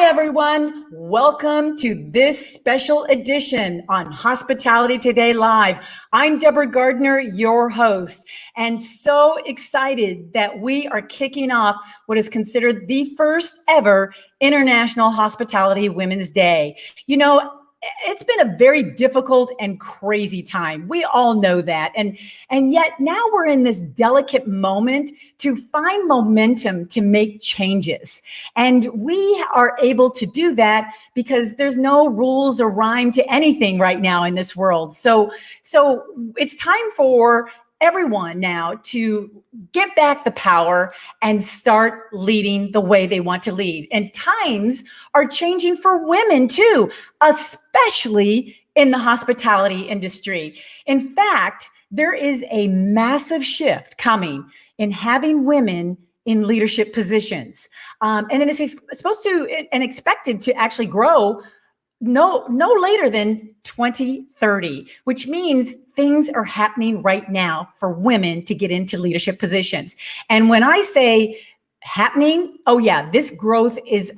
everyone. Welcome to this special edition on Hospitality Today Live. I'm Deborah Gardner, your host, and so excited that we are kicking off what is considered the first ever International Hospitality Women's Day. You know, it's been a very difficult and crazy time. We all know that. And yet now we're in this delicate moment to find momentum to make changes. And we are able to do that because there's no rules or rhyme to anything right now in this world. So it's time for everyone now to get back the power and start leading the way they want to lead. And times are changing for women too, especially in the hospitality industry. In fact, there is a massive shift coming in having women in leadership positions. And then it's supposed to and expected to actually grow no later than 2030, which means things are happening right now for women to get into leadership positions. And when I say happening, oh yeah, this growth is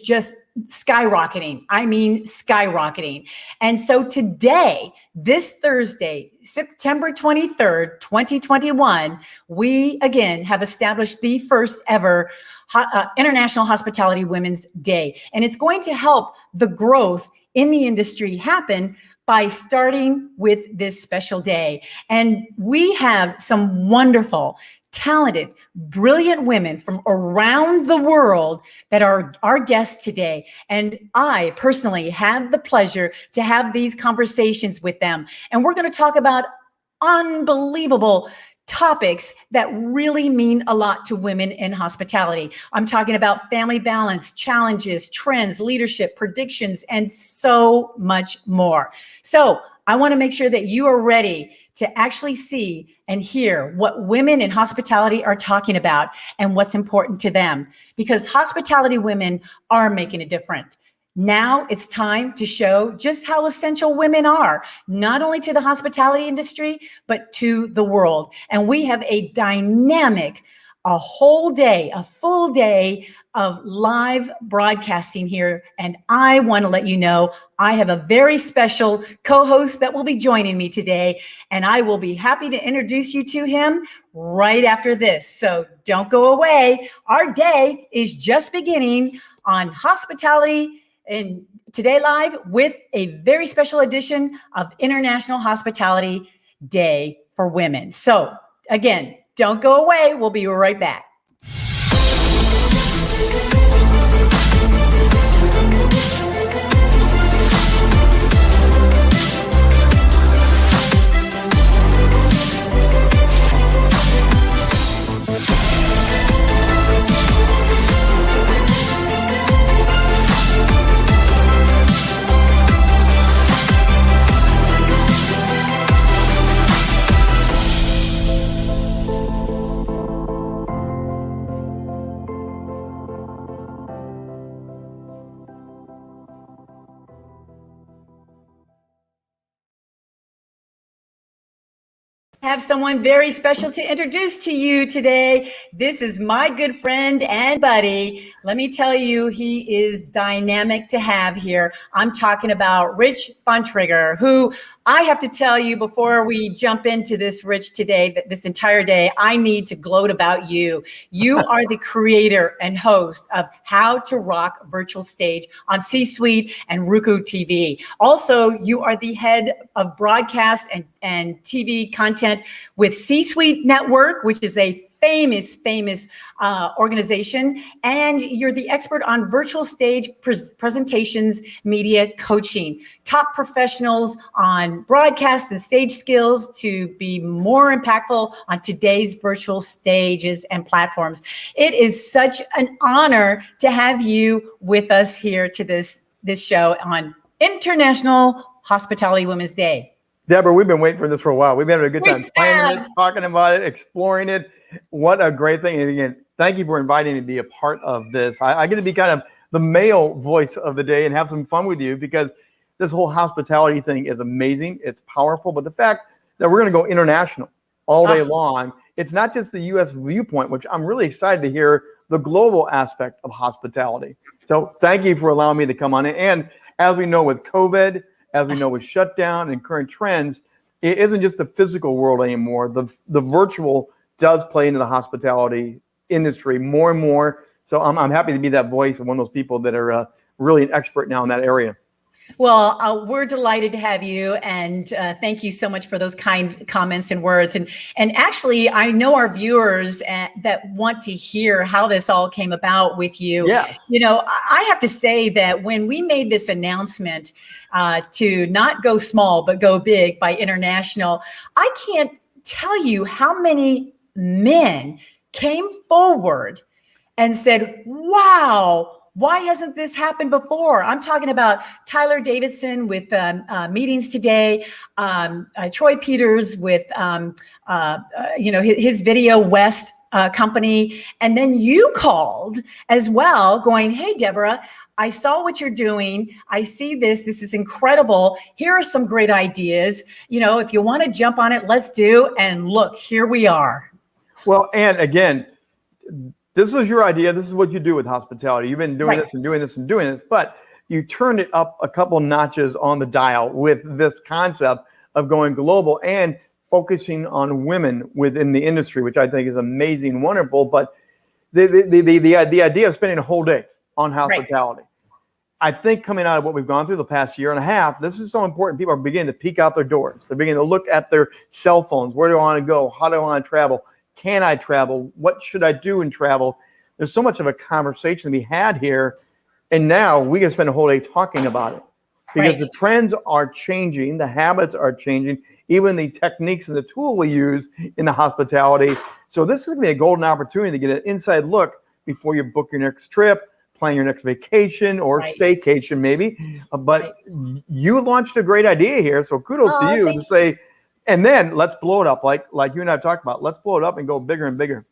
just skyrocketing. I mean, skyrocketing. And so today, this Thursday, September 23rd, 2021, we again have established the first ever International Hospitality Women's Day. And it's going to help the growth in the industry happen by starting with this special day. And we have some wonderful, talented, brilliant women from around the world that are our guests today. And I personally have the pleasure to have these conversations with them. And we're going to talk about unbelievable topics that really mean a lot to women in hospitality. I'm talking about family balance, challenges, trends, leadership, predictions, and so much more. So I want to make sure that you are ready to actually see and hear what women in hospitality are talking about and what's important to them, because hospitality women are making a difference. Now it's time to show just how essential women are, not only to the hospitality industry, but to the world. And we have a dynamic, a full day of live broadcasting here. And I want to let you know, I have a very special co-host that will be joining me today, and I will be happy to introduce you to him right after this. So don't go away. Our day is just beginning on Hospitality and Today Live with a very special edition of International Hospitality Day for Women. So again, don't go away. We'll be right back. Have someone very special to introduce to you today. This is my good friend and buddy. Let me tell you, he is dynamic to have here. I'm talking about Rich Bontrager, who I have to tell you before we jump into this, Rich, today, that this entire day, I need to gloat about you. You are the creator and host of How to Rock Virtual Stage on C-Suite and ROKU TV. Also, you are the head of broadcast and TV content with C-Suite Network, which is a famous organization, and you're the expert on virtual stage presentations, media coaching, top professionals on broadcast and stage skills to be more impactful on today's virtual stages and platforms. It is such an honor to have you with us here to this show on International Hospitality Women's Day. Deborah, we've been waiting for this for a while. We've been having a good time planning it, talking about it, exploring it. What a great thing. And again, thank you for inviting me to be a part of this. I get to be kind of the male voice of the day and have some fun with you, because this whole hospitality thing is amazing. It's powerful. But the fact that we're going to go international all day long, it's not just the U.S. viewpoint, which I'm really excited to hear the global aspect of hospitality. So thank you for allowing me to come on in. And as we know with COVID, as we know with shutdown and current trends, it isn't just the physical world anymore. The virtual does play into the hospitality industry more and more. So I'm happy to be that voice of one of those people that are really an expert now in that area. Well, we're delighted to have you, and thank you so much for those kind comments and words. And actually, I know our viewers that want to hear how this all came about with you. Yes. You know, I have to say that when we made this announcement to not go small but go big by international, I can't tell you how many men came forward and said, "Wow, why hasn't this happened before?" I'm talking about Tyler Davidson with Meetings Today, Troy Peters with, his Video West company. And then you called as well going, "Hey, Deborah, I saw what you're doing. I see this. This is incredible. Here are some great ideas. You know, if you want to jump on it, let's do." And look, here we are. Well, and again, this was your idea. This is what you do with hospitality. You've been doing Right. this and doing this and doing this, but you turned it up a couple notches on the dial with this concept of going global and focusing on women within the industry, which I think is amazing and wonderful. But the idea of spending a whole day on hospitality, right. I think coming out of what we've gone through the past year and a half, this is so important. People are beginning to peek out their doors. They're beginning to look at their cell phones. Where do I want to go? How do I want to travel? Can I travel? What should I do in travel? There's so much of a conversation to be had here. And now we can spend a whole day talking about it because right. the trends are changing. The habits are changing, even the techniques and the tool we use in the hospitality. So this is going to be a golden opportunity to get an inside look before you book your next trip, plan your next vacation or right. staycation maybe. But right. You launched a great idea here. So kudos to you to say, and then let's blow it up like you and I talked about. Let's blow it up and go bigger and bigger.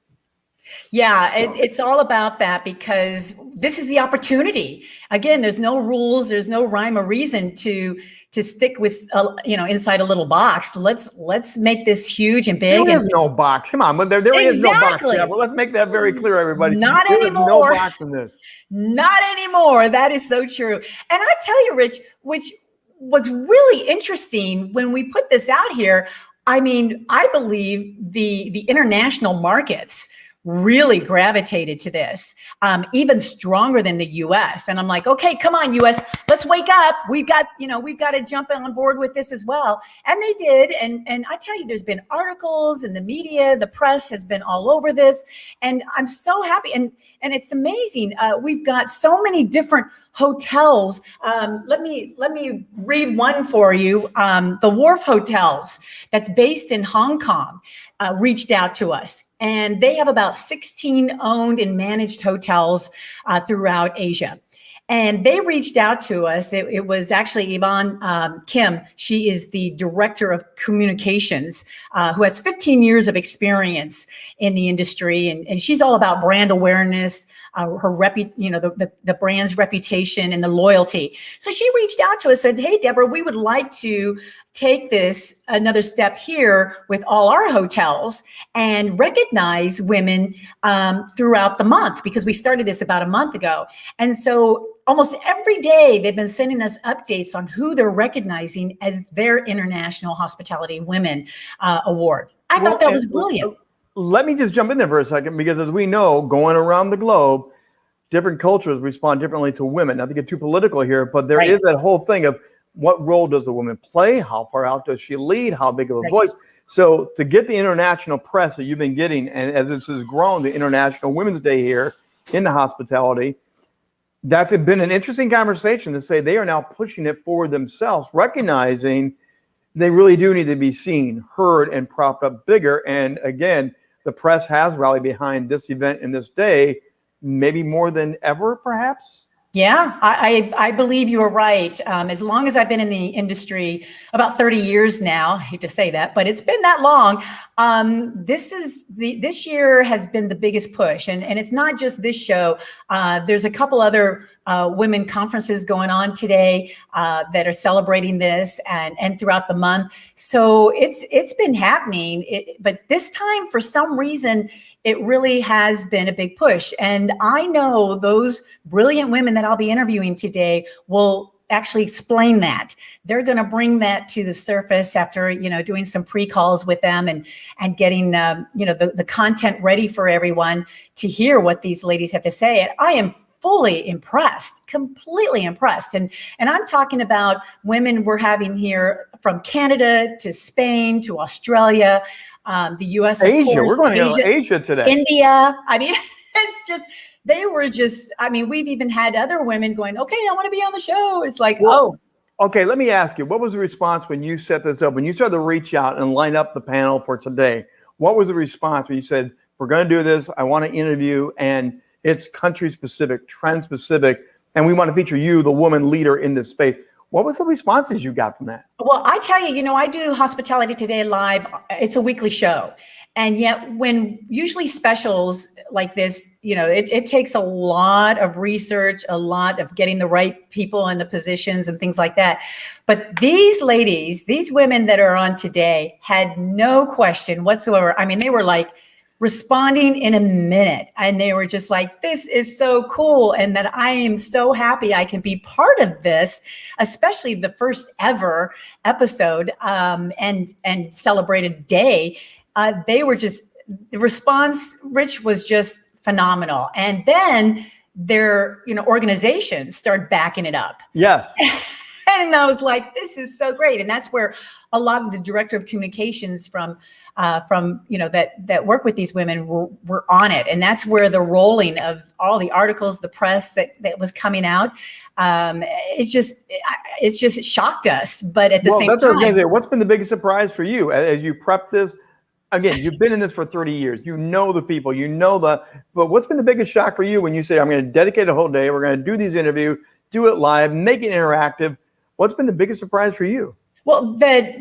Yeah, it's all about that because this is the opportunity. Again, there's no rules, there's no rhyme or reason to stick with inside a little box. Let's make this huge and big. There is no box. Come on, there is no box. Yeah, but let's make that very clear, everybody. Not there anymore. There is no box in this. Not anymore. That is so true. And I tell you, Rich, which was really interesting when we put this out here. I mean, I believe the international markets really gravitated to this, even stronger than the US. And I'm like, okay, come on, US, let's wake up. We've got to jump on board with this as well. And they did. And I tell you, there's been articles in the media, the press has been all over this. And I'm so happy. And it's amazing. We've got so many different hotels. Let me read one for you. The Wharf Hotels, that's based in Hong Kong, reached out to us, and they have about 16 owned and managed hotels throughout Asia. And they reached out to us. It was actually Yvonne Kim. She is the director of communications, who has 15 years of experience in the industry, and she's all about brand awareness, the brand's reputation and the loyalty. So she reached out to us and said, "Hey, Deborah, we would like to take this another step here with all our hotels and recognize women throughout the month," because we started this about a month ago. And so almost every day they've been sending us updates on who they're recognizing as their International Hospitality Women Award. I thought that was brilliant. Let me just jump in there for a second, because as we know, going around the globe, different cultures respond differently to women. Not to get too political here, but there is that whole thing of what role does a woman play? How far out does she lead? How big of a voice? So to get the international press that you've been getting, and as this has grown, the International Women's Day here in the hospitality, that's been an interesting conversation to say they are now pushing it forward themselves, recognizing they really do need to be seen, heard, and propped up bigger. And again, the press has rallied behind this event and this day, maybe more than ever, perhaps. Yeah, I believe you are right. As long as I've been in the industry, about 30 years now, I hate to say that, but it's been that long. This year has been the biggest push, and it's not just this show. There's a couple other women conferences going on today that are celebrating this and throughout the month. So it's been happening. But this time, for some reason, it really has been a big push. And I know those brilliant women that I'll be interviewing today will actually explain that. They're going to bring that to the surface after, doing some pre-calls with them and getting, the content ready for everyone to hear what these ladies have to say. And I am fully impressed, completely impressed. And I'm talking about women we're having here from Canada to Spain to Australia, the US, Asia. of course, We're going to Asia today. India. I mean, it's just, they were just, we've even had other women going, okay, I want to be on the show. It's like, well, okay, let me ask you, what was the response when you set this up, when you started to reach out and line up the panel for today? What was the response when you said, we're going to do this, I want to interview, and it's country specific, trend specific, and we want to feature you, the woman leader in this space? What was the responses you got from that? Well, I tell you, I do Hospitality Today Live. It's a weekly show. And yet when usually specials like this, it takes a lot of research, a lot of getting the right people in the positions and things like that. But these ladies, these women that are on today had no question whatsoever. I mean, they were like responding in a minute, and they were just like, this is so cool. And that I am so happy I can be part of this, especially the first ever episode and celebrated day. They were just, the response, Rich, was just phenomenal. And then their, organizations started backing it up. Yes. And I was like, this is so great. And that's where a lot of the director of communications from that work with these women were on it. And that's where the rolling of all the articles, the press that was coming out, it's just shocked us. But at the same time, what I was gonna say. What's been the biggest surprise for you as you prep this? Again, you've been in this for 30 years. You know the people, but what's been the biggest shock for you when you say, I'm going to dedicate a whole day, we're going to do these interviews, do it live, make it interactive? What's been the biggest surprise for you? Well, that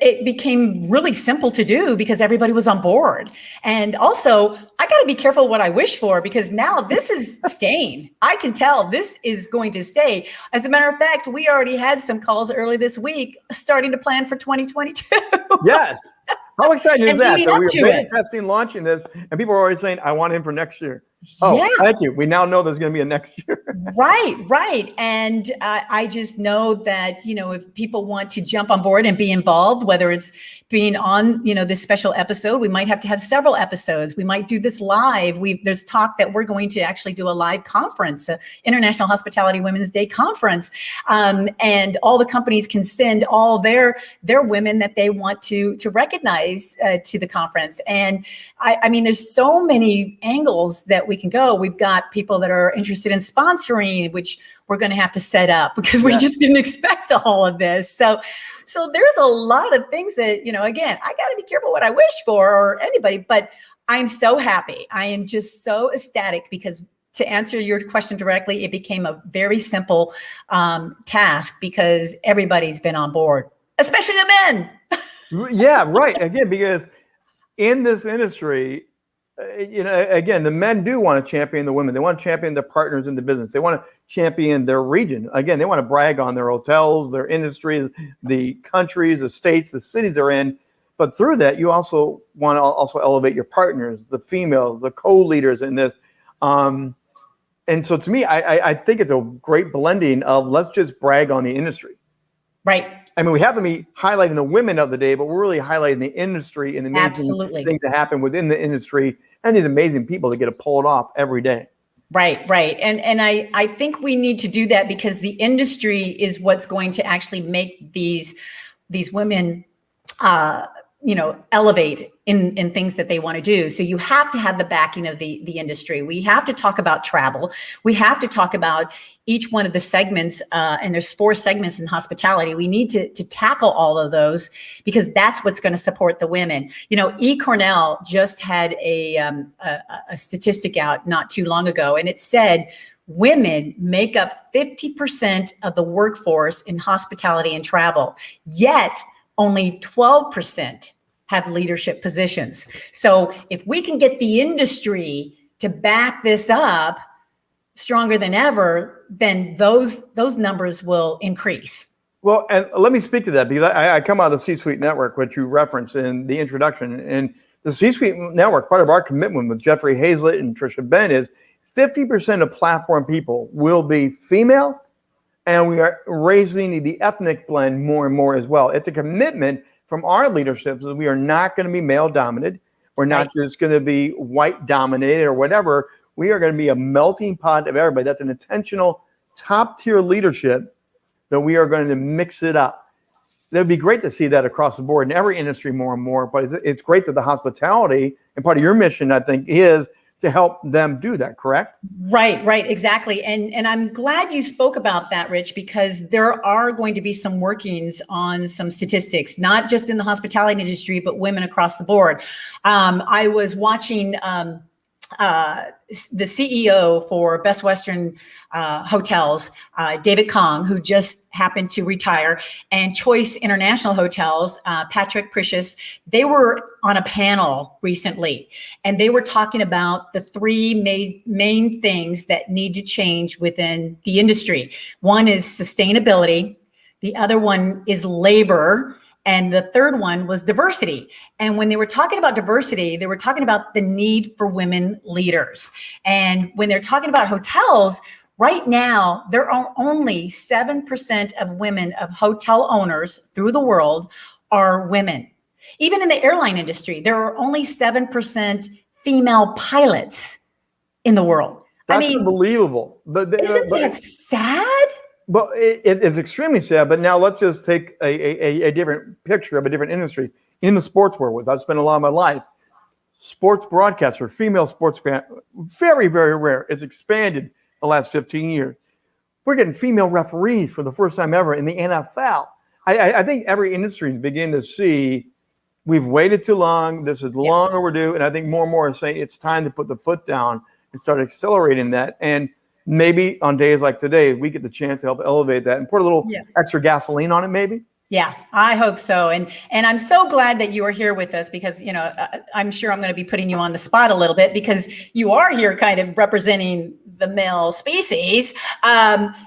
it became really simple to do because everybody was on board. And also, I got to be careful what I wish for, because now this is staying. I can tell this is going to stay. As a matter of fact, we already had some calls early this week starting to plan for 2022. Yes. How exciting is that? So we were beta testing, launching this, and people are already saying, I want him for next year. Oh, yeah. Thank you. We now know there's going to be a next year. Right. And I just know that, if people want to jump on board and be involved, whether it's being on, this special episode, we might have to have several episodes. We might do this live. There's talk that we're going to actually do a live conference, International Hospitality Women's Day conference. And all the companies can send all their women that they want to recognize to the conference. And I mean, there's so many angles that we can go. We've got people that are interested in sponsoring, which we're going to have to set up because we just didn't expect all of this. So there's a lot of things that, again, I got to be careful what I wish for or anybody, but I'm so happy. I am just so ecstatic because, to answer your question directly, it became a very simple task because everybody's been on board, especially the men. Yeah, right. Again, because in this industry, again, the men do want to champion the women. They want to champion their partners in the business. They want to champion their region. Again, they want to brag on their hotels, their industry, the countries, the states, the cities they're in. But through that, you also want to elevate your partners, the females, the co-leaders in this. And so to me, I think it's a great blending of let's just brag on the industry. Right. I mean, we have to be highlighting the women of the day, but we're really highlighting the industry and the amazing things that happen within the industry and these amazing people that get to pull it off every day. Right. And I think we need to do that because the industry is what's going to actually make these women elevate in things that they want to do. So you have to have the backing of the industry. We have to talk about travel. We have to talk about each one of the segments, and there's 4 segments in hospitality. We need to tackle all of those because that's what's going to support the women. eCornell just had a statistic out not too long ago, and it said women make up 50% of the workforce in hospitality and travel, yet only 12% have leadership positions. So if we can get the industry to back this up stronger than ever, then those numbers will increase. Well, and let me speak to that, because I come out of the C-Suite Network, which you referenced in the introduction. And the C-Suite Network, part of our commitment with Jeffrey Hazlett and Trisha Ben is 50% of platform people will be female, and we are raising the ethnic blend more and more as well. It's a commitment from our leadership that we are not going to be male dominated. We're not just going to be white dominated or whatever. We are going to be a melting pot of everybody. That's an intentional top tier leadership that we are going to mix it up. That'd be great to see that across the board in every industry more and more, but it's great that the hospitality, and part of your mission, I think, is to help them do that, correct? Right, exactly. And I'm glad you spoke about that, Rich, because there are going to be some workings on some statistics, not just in the hospitality industry, but women across the board. I was watching the CEO for Best Western Hotels, David Kong, who just happened to retire, and Choice International Hotels, Patrick Precious. They were on a panel recently, and they were talking about the three main things that need to change within the industry. One is sustainability. The other one is labor. And the third one was diversity. And when they were talking about diversity, they were talking about the need for women leaders. And when they're talking about hotels, right now, there are only 7% of women of hotel owners through the world are women. Even in the airline industry, there are only 7% female pilots in the world. That's unbelievable. Isn't that sad? But it's extremely sad. But now let's just take a different picture of a different industry in the sports world. I've spent a lot of my life. Sports broadcaster, female sports, very, very rare. It's expanded the last 15 years. We're getting female referees for the first time ever in the NFL. I think every industry is beginning to see we've waited too long. This is long overdue. And I think more and more are saying it's time to put the foot down and start accelerating that. And maybe on days like today, we get the chance to help elevate that and put a little extra gasoline on it, maybe. Yeah, I hope so. And I'm so glad that you are here with us, because, you know, I'm sure I'm going to be putting you on the spot a little bit, because you are here kind of representing the male species.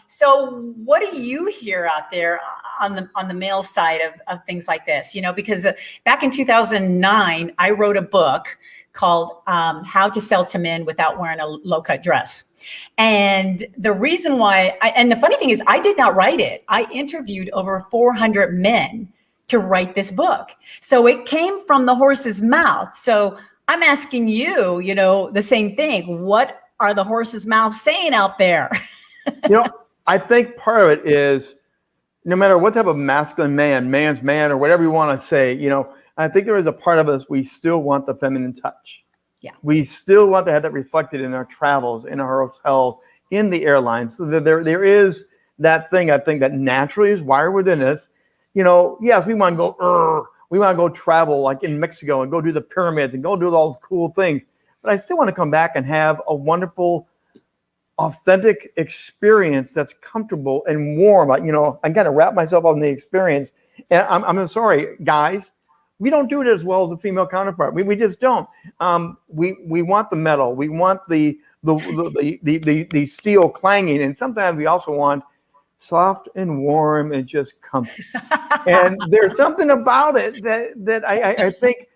So what do you hear out there on the male side of things like this? You know, because back in 2009, I wrote a book called How to Sell to Men Without Wearing a Low-Cut Dress. And the reason why, and the funny thing is, I did not write it. I interviewed over 400 men to write this book. So it came from the horse's mouth. So I'm asking you, you know, the same thing. What are the horse's mouths saying out there? You know, I think part of it is, no matter what type of masculine man's man, or whatever you want to say, you know, I think there is a part of us, we still want the feminine touch. Yeah. We still want to have that reflected in our travels, in our hotels, in the airlines. So there is that thing, I think, that naturally is wired within us. You know, yes, we want to go, we want to go travel like in Mexico and go do the pyramids and go do all those cool things. But I still want to come back and have a wonderful, authentic experience that's comfortable and warm. Like, you know, I got to wrap myself up in the experience. And I'm sorry, guys. We don't do it as well as the female counterpart. We just don't. We want the metal. We want the steel clanging, and sometimes we also want soft and warm and just comfy. And there's something about it that I think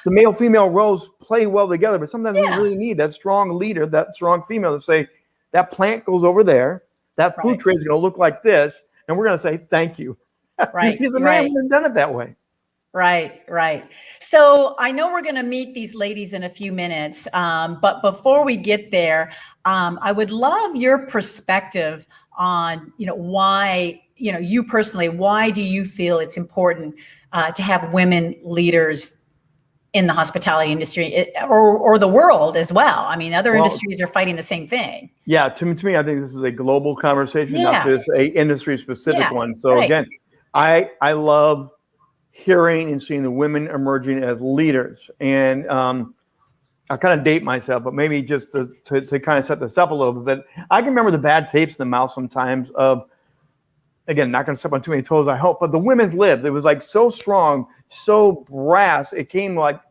the male-female roles play well together. But sometimes we really need that strong leader, that strong female, to say that plant goes over there, that food tray is going to look like this, and we're going to say thank you. Right. Because the man hasn't done it that way. Right. So I know we're going to meet these ladies in a few minutes, but before we get there, I would love your perspective on, you know, why, you know, you personally, why do you feel it's important to have women leaders in the hospitality industry, or the world as well? I mean, other industries are fighting the same thing. Yeah, to me, I think this is a global conversation, not just a industry specific one. So again, I love hearing and seeing the women emerging as leaders. And I kind of date myself, but maybe just to kind of set this up a little bit. I can remember the bad tapes in the mouth sometimes of again, not going to step on too many toes, I hope, but the women's lib, it was like so strong, so brass. It came like,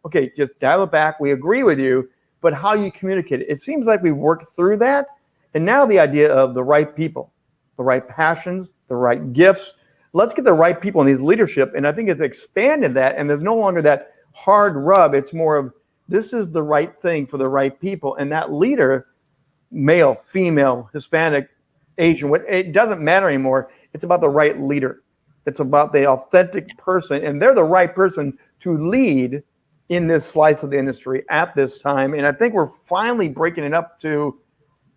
okay, just dial it back. We agree with you, but how you communicate it. It seems like we've worked through that. And now the idea of the right people, the right passions, the right gifts. Let's get the right people in these leadership. And I think it's expanded that. And there's no longer that hard rub. It's more of, this is the right thing for the right people. And that leader, male, female, Hispanic, Asian, it doesn't matter anymore. It's about the right leader. It's about the authentic person. And they're the right person to lead in this slice of the industry at this time. And I think we're finally breaking it up to,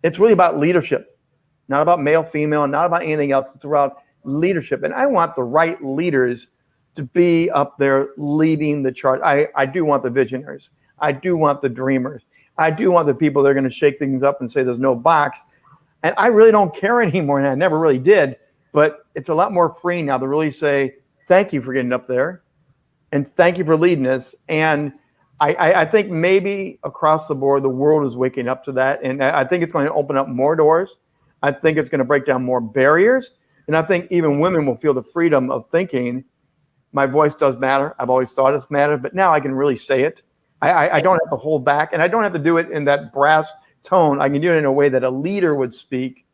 it's really about leadership, not about male, female, not about anything else. It's about leadership. And I want the right leaders to be up there leading the charge. I do want the visionaries. I do want the dreamers. I do want the people that are going to shake things up and say there's no box. And I really don't care anymore, and I never really did. But it's a lot more free now to really say, thank you for getting up there, and thank you for leading us. And I think maybe across the board, the world is waking up to that. And I think it's going to open up more doors. I think it's going to break down more barriers. And I think even women will feel the freedom of thinking, my voice does matter. I've always thought it's mattered, but now I can really say it. I don't have to hold back, and I don't have to do it in that brass tone. I can do it in a way that a leader would speak,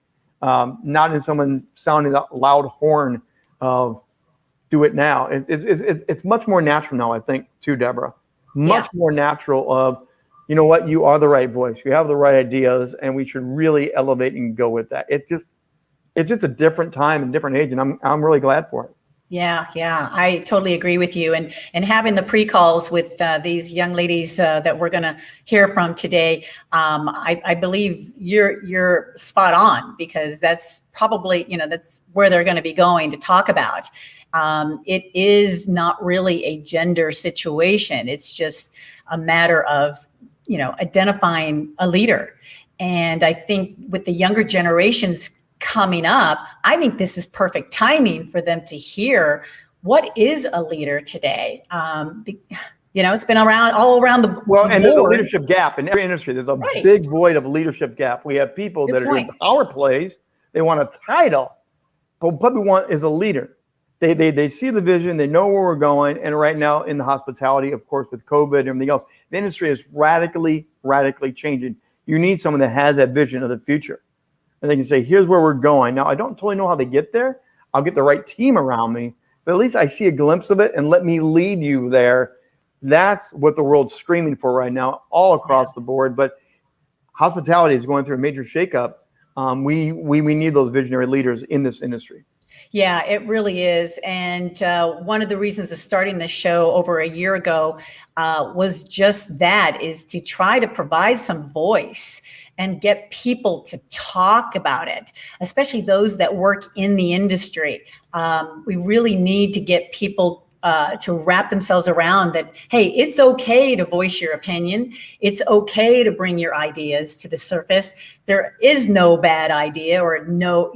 not in someone sounding that loud horn of do it now. It's much more natural now, I think, too, Deborah. Much more natural of, you know what, you are the right voice. You have the right ideas, and we should really elevate and go with that. It's just a different time and different age, and I'm really glad for it. Yeah, I totally agree with you. And having the pre-calls with these young ladies that we're going to hear from today, I believe you're spot on, because that's probably, that's where they're going to be going to talk about. It is not really a gender situation. It's just a matter of, identifying a leader. And I think with the younger generations coming up, I think this is perfect timing for them to hear what is a leader today. It's been around all around the and there's a leadership gap in every industry. There's a big void of leadership gap. We have people that are doing power plays. They want a title, but what we want is a leader. They see the vision. They know where we're going. And right now in the hospitality, of course, with COVID and everything else, the industry is radically changing. You need someone that has that vision of the future. And they can say, here's where we're going. Now, I don't totally know how they get there. I'll get the right team around me, but at least I see a glimpse of it and let me lead you there. That's what the world's screaming for right now, all across the board. But hospitality is going through a major shakeup. We need those visionary leaders in this industry. Yeah, it really is. And one of the reasons of starting this show over a year ago was just that, is to try to provide some voice and get people to talk about it, especially those that work in the industry. We really need to get people to wrap themselves around that, hey, it's okay to voice your opinion. It's okay to bring your ideas to the surface. There is no bad idea, or no,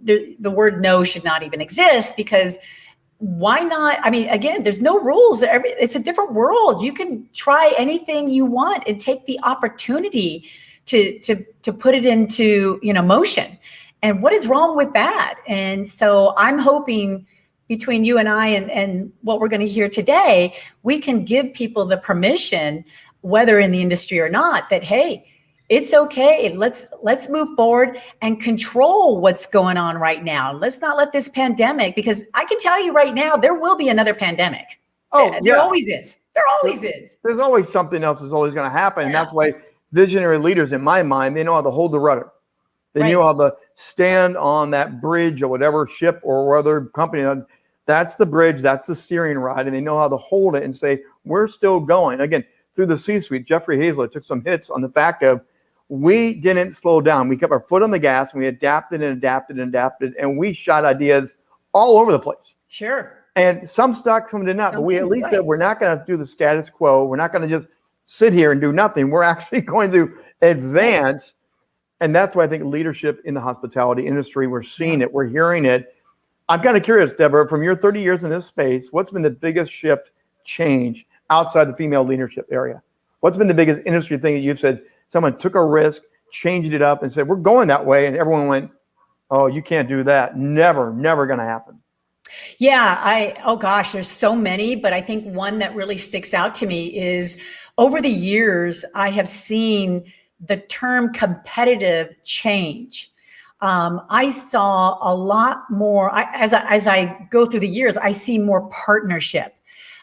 the word no should not even exist, because why not? I mean, again, there's no rules. It's a different world. You can try anything you want and take the opportunity to put it into, motion. And what is wrong with that? And so I'm hoping between you and I and what we're going to hear today, we can give people the permission, whether in the industry or not, that, hey, it's okay. Let's move forward and control what's going on right now. Let's not let this pandemic, because I can tell you right now, there will be another pandemic. There always is. There always is. There's always something else that's always going to happen. And that's why visionary leaders, in my mind, they know how to hold the rudder. They know how to stand on that bridge or whatever ship or other company. That's the bridge. That's the steering rod. And they know how to hold it and say, we're still going. Again, through the C-suite, Jeffrey Hazler took some hits on the fact of, we didn't slow down. We kept our foot on the gas, and we adapted, and we shot ideas all over the place. Sure. And some stuck, some did not. But we at least said, we're not going to do the status quo. We're not going to just sit here and do nothing. We're actually going to advance. And that's why I think leadership in the hospitality industry, we're seeing it, we're hearing it. I'm kind of curious, Deborah, from your 30 years in this space, what's been the biggest shift, change outside the female leadership area? What's been the biggest industry thing that you've said, someone took a risk, changed it up, and said, we're going that way, and everyone went, Oh, you can't do that. Never going to happen. Yeah, oh gosh, there's so many, but I think one that really sticks out to me is over the years, I have seen the term competitive change. I saw a lot more, as I go through the years, I see more partnership.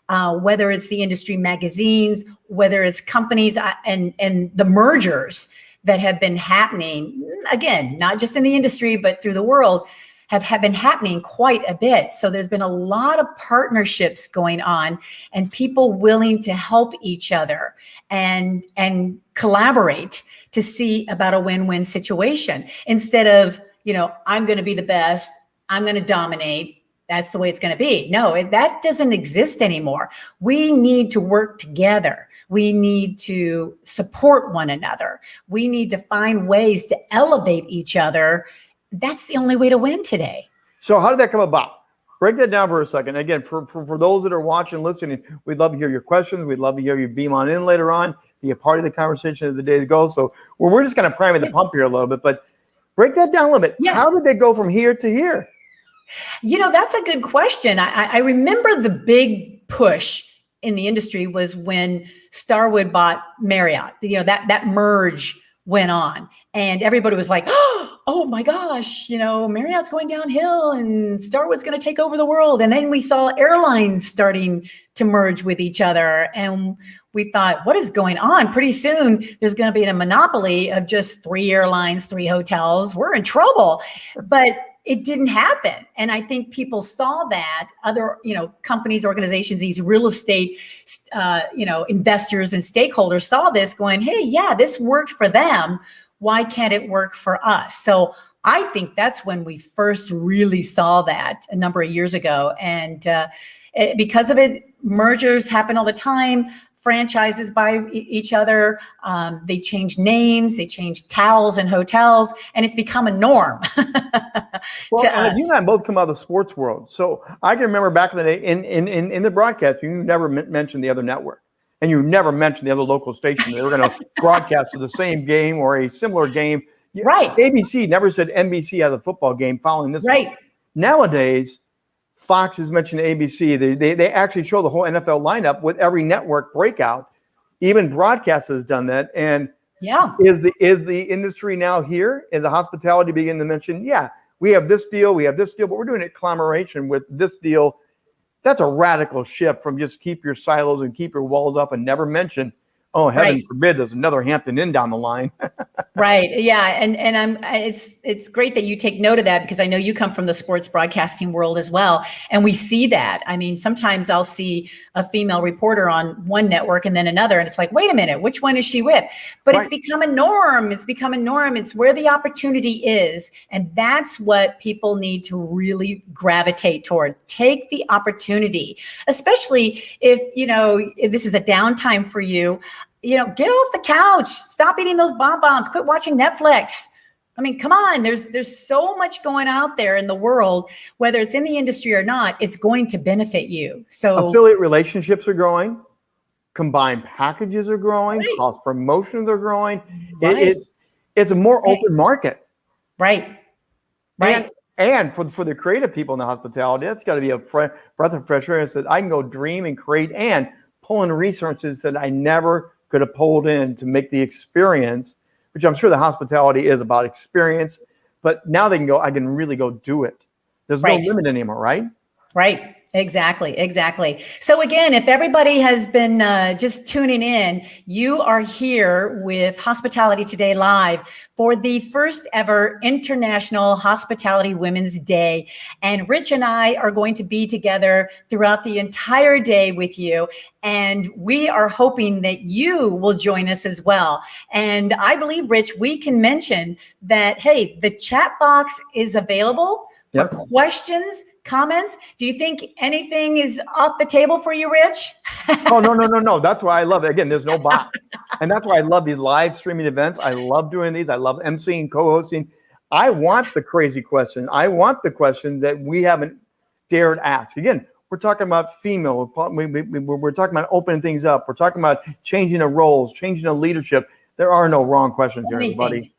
Whether it's the industry magazines, whether it's companies and the mergers that have been happening, again, not just in the industry, but through the world, have been happening quite a bit. So there's been a lot of partnerships going on and people willing to help each other and collaborate to see about a win-win situation instead of, I'm going to be the best, I'm going to dominate. That's the way it's going to be. No, that doesn't exist anymore. We need to work together. We need to support one another. We need to find ways to elevate each other. That's the only way to win today. So how did that come about? Break that down for a second. Again, for those that are watching, listening, we'd love to hear your questions. We'd love to hear you beam on in later on, be a part of the conversation as the day goes. So we're just kind of priming the pump here a little bit, but break that down a little bit. Yeah. How did they go from here to here? That's a good question. I remember the big push in the industry was when Starwood bought Marriott. That merge went on and everybody was like, oh my gosh, Marriott's going downhill and Starwood's going to take over the world. And then we saw airlines starting to merge with each other. And we thought, what is going on? Pretty soon there's going to be a monopoly of just 3 airlines, 3 hotels. We're in trouble. But it didn't happen. And I think people saw that other, companies, organizations, these real estate, investors and stakeholders saw this going, hey, yeah, this worked for them. Why can't it work for us? So I think that's when we first really saw that a number of years ago. And because of it, mergers happen all the time. Franchises buy each other. They change names, they change towels and hotels, and it's become a norm. Well, you and I both come out of the sports world. So I can remember back in the day in the broadcast, you never mentioned the other network. And you never mentioned the other local station. They were going to broadcast the same game or a similar game. Right. ABC never said NBC has a football game following this. Right. One. Nowadays, Fox has mentioned ABC. They actually show the whole NFL lineup with every network breakout. Even broadcast has done that. And yeah, is the industry now here? Is the hospitality begin to mention, yeah, we have this deal, but we're doing a collaboration with this deal. That's a radical shift from just keep your silos and keep your walls up and never mention, oh, heaven forbid, there's another Hampton Inn down the line. Right. Yeah. And it's great that you take note of that because I know you come from the sports broadcasting world as well. And we see that. I mean, sometimes I'll see a female reporter on one network and then another. And it's like, wait a minute, which one is she with? But It's become a norm. It's where the opportunity is. And that's what people need to really gravitate toward. Take the opportunity, especially if this is a downtime for you. Get off the couch, stop eating those bonbons, quit watching Netflix. I mean, come on, there's so much going out there in the world, whether it's in the industry or not, it's going to benefit you. So affiliate relationships are growing, combined packages are growing, cross promotions are growing. Right. It's a more open market. Right. And for the creative people in the hospitality, that's got to be a breath of fresh air. It says I can go dream and create and pull in resources that I never could have pulled in to make the experience, which I'm sure the hospitality is about experience, but now I can really go do it. There's no limit anymore, right? Right. Exactly. So again, if everybody has been just tuning in, you are here with Hospitality Today Live for the first ever International Hospitality Women's Day. And Rich and I are going to be together throughout the entire day with you. And we are hoping that you will join us as well. And I believe, Rich, we can mention that, hey, the chat box is available for questions, comments. Do you think anything is off the table for you, Rich? Oh, no. That's why I love it. Again, there's no bot. And that's why I love these live streaming events. I love doing these. I love emceeing, co-hosting. I want the crazy question. I want the question that we haven't dared ask. Again, we're talking about female. We're talking about opening things up. We're talking about changing the roles, changing the leadership. There are no wrong questions here, everybody.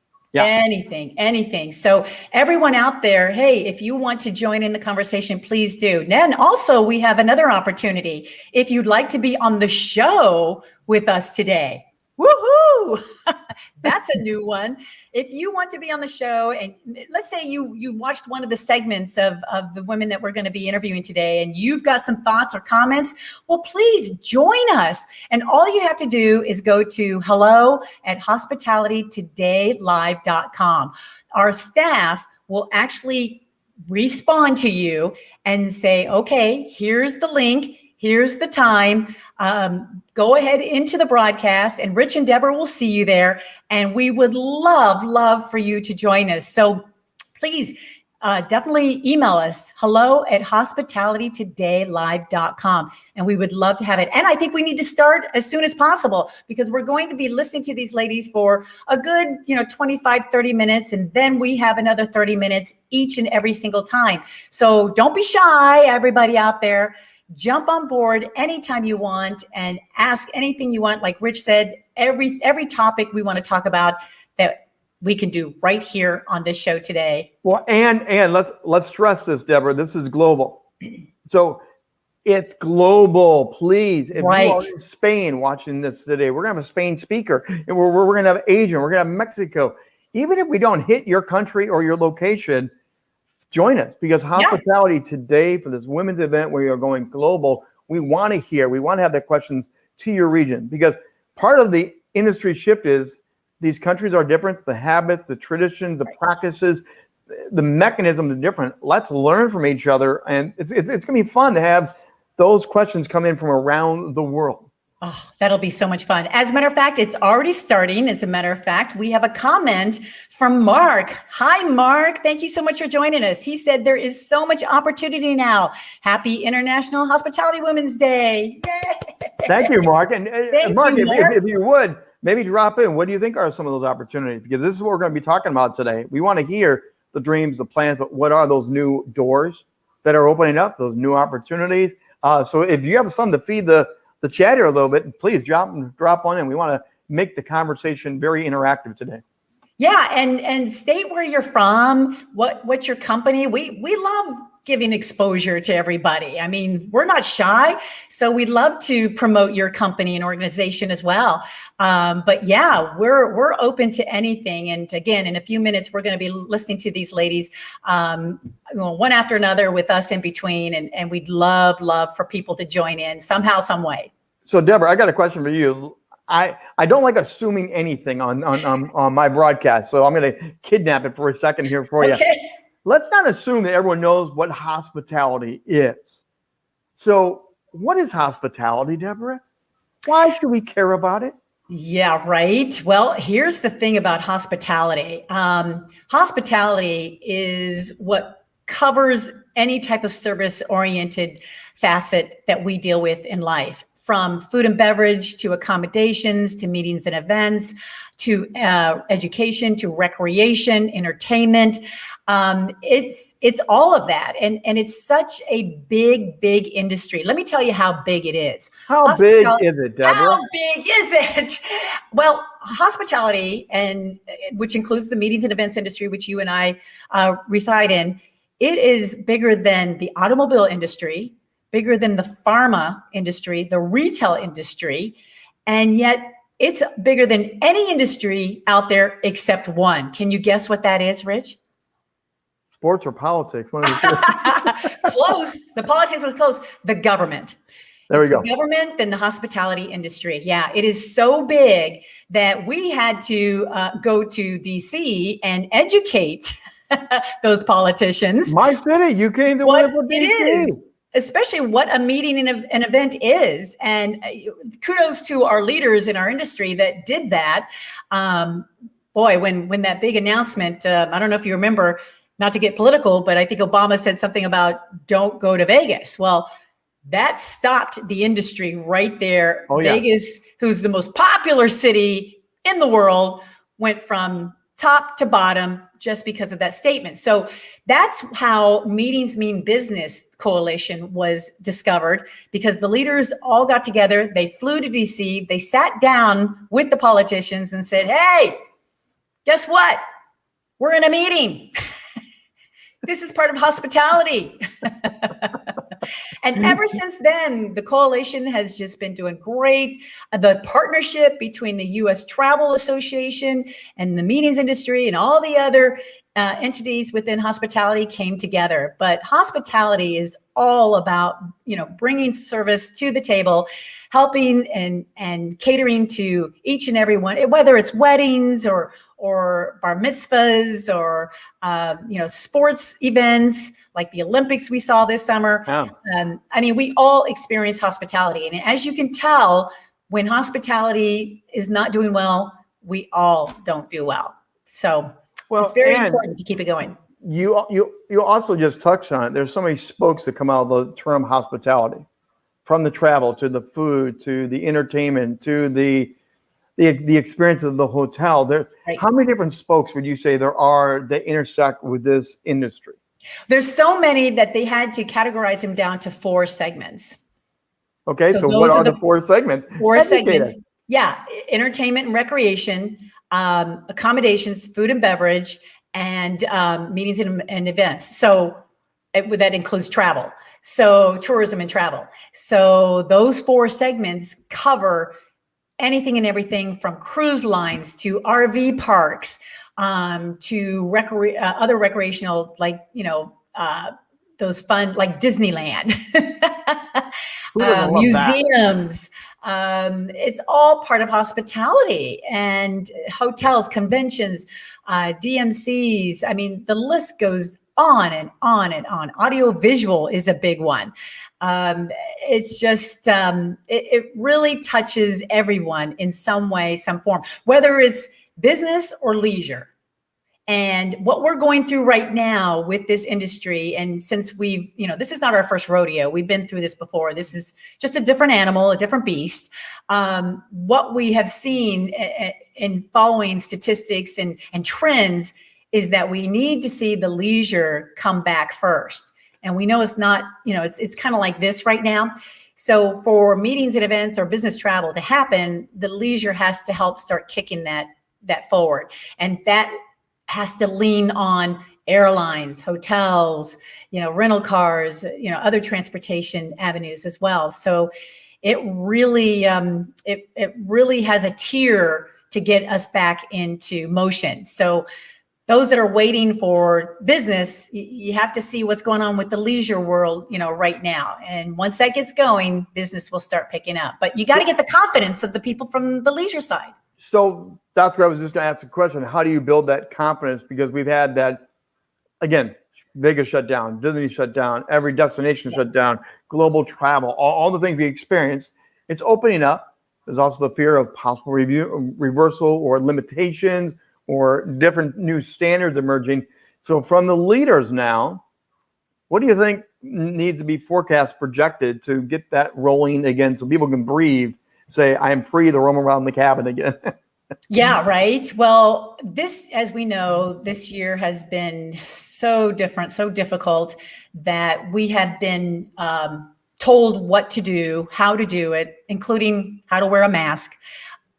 Anything. So everyone out there, hey, if you want to join in the conversation, please do. Then also we have another opportunity. If you'd like to be on the show with us today, woohoo! That's a new one. If you want to be on the show, and let's say you watched one of the segments of the women that we're going to be interviewing today, and you've got some thoughts or comments, well, please join us. And all you have to do is go to hello@hospitalitytodaylive.com. Our staff will actually respond to you and say, okay, here's the link. Here's the time. Go ahead into the broadcast, and Rich and Deborah will see you there. And we would love for you to join us. So please definitely email us, hello@hospitalitytodaylive.com. And we would love to have it. And I think we need to start as soon as possible, because we're going to be listening to these ladies for a good, 25, 30 minutes. And then we have another 30 minutes each and every single time. So don't be shy, everybody out there. Jump on board anytime you want and ask anything you want. Like Rich said, every topic we want to talk about that we can do right here on this show today. Well, and let's stress this, Deborah. This is global. So it's global, please. If you are in Spain watching this today, we're going to have a Spain speaker, and we're going to have Asian, we're going to have Mexico. Even if we don't hit your country or your location, join us, because Hospitality Today, for this women's event where you're going global, we want to have the questions to your region, because part of the industry shift is these countries are different, the habits, the traditions, the practices, the mechanisms are different. Let's learn from each other, and it's going to be fun to have those questions come in from around the world. Oh, that'll be so much fun. As a matter of fact, it's already starting. As a matter of fact, we have a comment from Mark. Hi, Mark. Thank you so much for joining us. He said there is so much opportunity now. Happy International Hospitality Women's Day. Yay! Thank you, Mark. And Mark, if you would, maybe drop in. What do you think are some of those opportunities? Because this is what we're going to be talking about today. We want to hear the dreams, the plans, but what are those new doors that are opening up, those new opportunities? So if you have something to feed the chat here a little bit, please drop on in. We want to make the conversation very interactive today. Yeah, and state where you're from, what's your company. We love giving exposure to everybody. I mean, we're not shy, so we'd love to promote your company and organization as well. But yeah, we're open to anything. And again, in a few minutes, we're going to be listening to these ladies one after another with us in between, and we'd love for people to join in somehow, some way. So Deborah, I got a question for you. I don't like assuming anything on my broadcast, so I'm going to kidnap it for a second here for you. Let's not assume that everyone knows what hospitality is. So what is hospitality, Deborah? Why should we care about it? Yeah, right. Well, here's the thing about hospitality. Hospitality is what covers any type of service-oriented facet that we deal with in life, from food and beverage to accommodations to meetings and events to education to recreation, entertainment. It's all of that, and it's such a big industry. Let me tell you how big it is. How big is it, Deborah? How big is it? Well, hospitality, and which includes the meetings and events industry, which you and I reside in, it is bigger than the automobile industry, bigger than the pharma industry, the retail industry, and yet it's bigger than any industry out there except one. Can you guess what that is, Rich? Sports or politics? One of the two. Close. The politics was close. The government. There we go. The government, then the hospitality industry. Yeah, it is so big that we had to go to DC and educate those politicians. My city, you came to what DC. It is, especially what a meeting and an event is. And kudos to our leaders in our industry that did that. Boy, when that big announcement, I don't know if you remember, not to get political, but I think Obama said something about don't go to Vegas. Well, that stopped the industry right there. Oh, yeah. Vegas, who's the most popular city in the world, went from top to bottom just because of that statement. So that's how Meetings Mean Business Coalition was discovered, because the leaders all got together. They flew to DC. They sat down with the politicians and said, hey, guess what? We're in a meeting. This is part of hospitality. And ever since then, the coalition has just been doing great. The partnership between the U.S. Travel Association and the meetings industry and all the other entities within hospitality came together. But hospitality is all about, bringing service to the table, helping and catering to each and every one, whether it's weddings or bar mitzvahs or, sports events like the Olympics we saw this summer. Yeah. We all experience hospitality. And as you can tell, when hospitality is not doing well, we all don't do well. So it's very important to keep it going. You also just touched on it. There's so many spokes that come out of the term hospitality, from the travel to the food to the entertainment to the experience of the hotel. Right. How many different spokes would you say there are that intersect with this industry? There's so many that they had to categorize them down to 4 segments. Okay, so what are the 4 segments? 4 segments. Yeah, entertainment and recreation, accommodations, food and beverage, and meetings and events. So that includes travel. So tourism and travel. So those 4 segments cover anything and everything from cruise lines to RV parks, to other recreational, like, those fun, like Disneyland, museums. It's all part of hospitality, and hotels, conventions, DMCs. The list goes on and on and on. Audio visual is a big one. It's just, it really touches everyone in some way, some form, whether it's business or leisure. And what we're going through right now with this industry, and since this is not our first rodeo, we've been through this before. This is just a different animal, a different beast. What we have seen in following statistics and trends is that we need to see the leisure come back first. And we know it's not, it's kind of like this right now. So for meetings and events or business travel to happen, the leisure has to help start kicking that forward. And that has to lean on airlines, hotels, rental cars, other transportation avenues as well. So it really, it really has a tier to get us back into motion. So those that are waiting for business, you have to see what's going on with the leisure world, right now. And once that gets going, business will start picking up. But you got to get the confidence of the people from the leisure side. So that's where I was just going to ask the question. How do you build that confidence? Because we've had that, again, Vegas shut down, Disney shut down, every destination shut down, global travel, all the things we experienced. It's opening up. There's also the fear of possible reversal or limitations or different new standards emerging. So from the leaders now, what do you think needs to be forecast projected to get that rolling again so people can breathe, say, I am free to roam around the cabin again? Yeah, right. Well, as we know, this year has been so different, so difficult that we have been told what to do, how to do it, including how to wear a mask.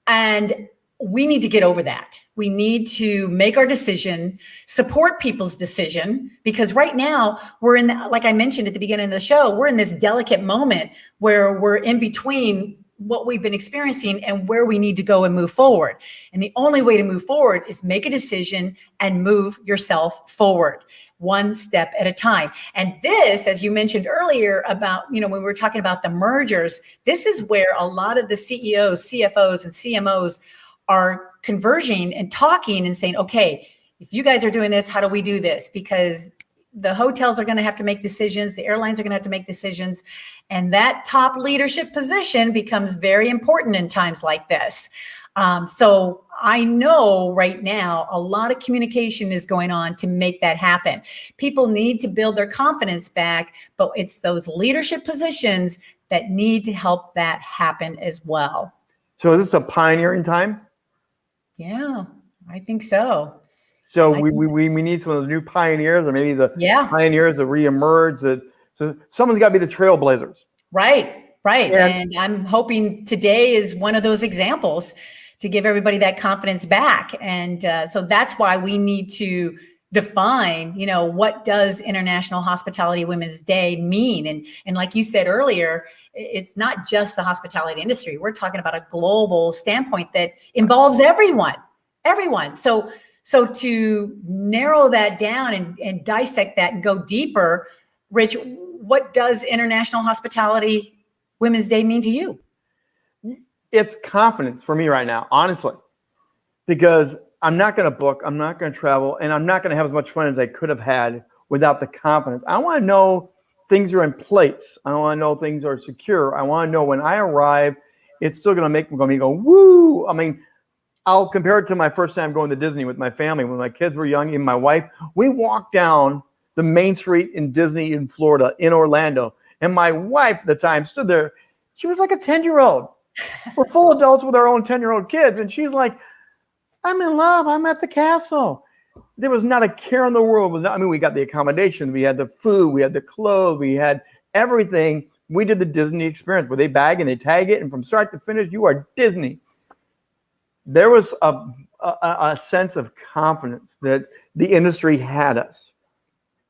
And we need to get over that. We need to make our decision, support people's decision, because right now we're like I mentioned at the beginning of the show, we're in this delicate moment where we're in between what we've been experiencing and where we need to go and move forward. And the only way to move forward is make a decision and move yourself forward, one step at a time. And this, as you mentioned earlier about, when we were talking about the mergers, this is where a lot of the CEOs, CFOs, and CMOs are converging and talking and saying, okay, if you guys are doing this, how do we do this? Because the hotels are going to have to make decisions. The airlines are going to have to make decisions. And that top leadership position becomes very important in times like this. So I know right now a lot of communication is going on to make that happen. People need to build their confidence back, but it's those leadership positions that need to help that happen as well. So is this a pioneering time? Yeah, I think so. So we need some of those new pioneers, or maybe the pioneers that reemerge. So someone's got to be the trailblazers. Right. And I'm hoping today is one of those examples to give everybody that confidence back. And so that's why we need to define, what does International Hospitality Women's Day mean? And like you said earlier, it's not just the hospitality industry. We're talking about a global standpoint that involves everyone. So to narrow that down and dissect that and go deeper, Rich, what does International Hospitality Women's Day mean to you? It's confidence for me right now, honestly, because I'm not going to book, I'm not going to travel, and I'm not going to have as much fun as I could have had without the confidence. I want to know things are in place. I want to know things are secure. I want to know when I arrive, it's still going to make me go, woo. I mean, I'll compare it to my first time going to Disney with my family. When my kids were young and my wife, we walked down the main street in Disney in Florida, in Orlando. And my wife at the time stood there. She was like a 10-year-old. We're full adults with our own 10-year-old kids. And she's like, I'm in love. I'm at the castle. There was not a care in the world. We got the accommodation. We had the food. We had the clothes. We had everything. We did the Disney experience where they bag and they tag it. And from start to finish, you are Disney. There was a sense of confidence that the industry had us.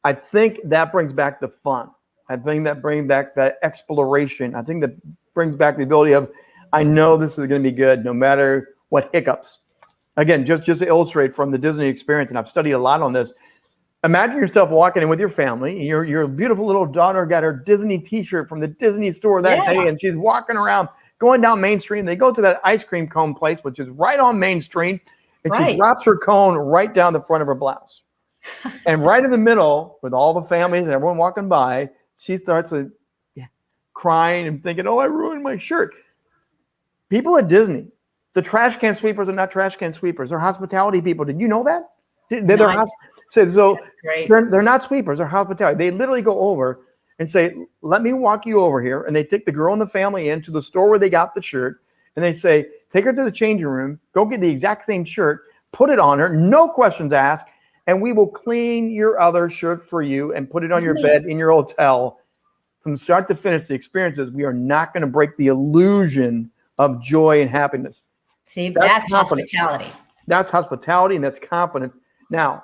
I think that brings back the fun. I think that brings back that exploration. I think that brings back the ability of, I know this is going to be good no matter what hiccups. Again, just to illustrate from the Disney experience, and I've studied a lot on this. Imagine yourself walking in with your family. Your beautiful little daughter got her Disney t-shirt from the Disney store that day, and she's walking around, going down Main Street, and they go to that ice cream cone place, which is right on Main Street, and she drops her cone right down the front of her blouse. And right in the middle, with all the families and everyone walking by, she starts crying and thinking, oh, I ruined my shirt. People at Disney, the trash can sweepers are not trash can sweepers. They're hospitality people. Did you know that? They're not sweepers. They're hospitality. They literally go over and say, let me walk you over here. And they take the girl and the family into the store where they got the shirt. And they say, take her to the changing room, go get the exact same shirt, put it on her, no questions asked, and we will clean your other shirt for you and put it on your bed in your hotel. From start to finish, the experiences, we are not going to break the illusion of joy and happiness. See, that's hospitality. That's hospitality, and that's confidence. Now,